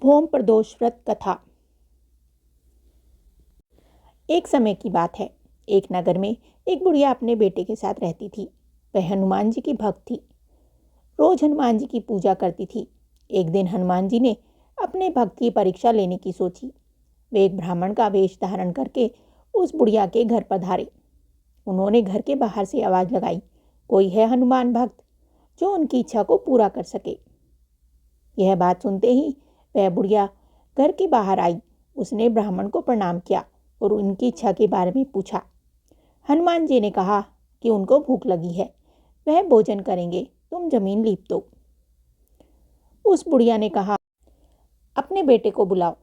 भौम प्रदोष व्रत कथा। एक समय की बात है। एक नगर में एक बुढ़िया अपने बेटे के साथ रहती थी। वह हनुमान जी की भक्त थी। रोज हनुमान जी की पूजा करती थी। एक दिन हनुमान जी ने अपने भक्त की परीक्षा लेने की सोची। वे एक ब्राह्मण का वेश धारण करके उस बुढ़िया के घर पधारे। उन्होंने घर के बाहर से आवाज लगाई, कोई है हनुमान भक्त जो उनकी इच्छा को पूरा कर सके। यह बात सुनते ही वह बुढ़िया घर के बाहर आई। उसने ब्राह्मण को प्रणाम किया और उनकी इच्छा के बारे में पूछा। हनुमान जी ने कहा कि उनको भूख लगी है, वह भोजन करेंगे, तुम जमीन लीप दो। उस बुढ़िया ने कहा, अपने बेटे को बुलाओ।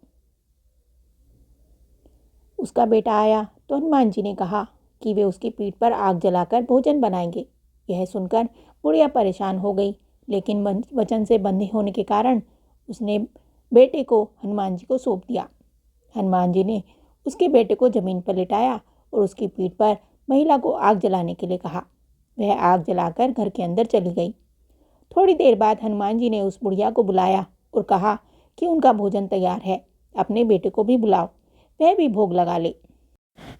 उसका बेटा आया तो हनुमान जी ने कहा कि वे उसकी पीठ पर आग जलाकर भोजन बनाएंगे। यह सुनकर बुढ़िया परेशान हो गई, लेकिन वचन से बंधे होने के कारण उसने बेटे को हनुमान जी को सौंप दिया। हनुमान जी ने उसके बेटे को जमीन पर लिटाया और उसकी पीठ पर महिला को आग जलाने के लिए कहा। वह आग जलाकर घर के अंदर चली गई। थोड़ी देर बाद हनुमान जी ने उस बुढ़िया को बुलाया और कहा कि उनका भोजन तैयार है, अपने बेटे को भी बुलाओ, वह भी भोग लगा ले।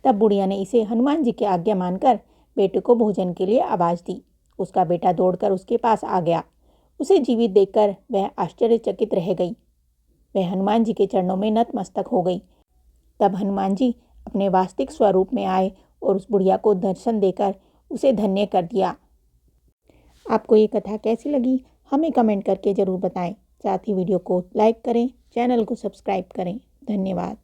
तब बुढ़िया ने इसे हनुमान जी की आज्ञा मानकर बेटे को भोजन के लिए आवाज दी। उसका बेटा दौड़कर उसके पास आ गया। उसे जीवित देखकर वह आश्चर्यचकित रह गई। वह हनुमान जी के चरणों में नतमस्तक हो गई। तब हनुमान जी अपने वास्तविक स्वरूप में आए और उस बुढ़िया को दर्शन देकर उसे धन्य कर दिया। आपको ये कथा कैसी लगी हमें कमेंट करके ज़रूर बताएं। साथ ही वीडियो को लाइक करें, चैनल को सब्सक्राइब करें। धन्यवाद।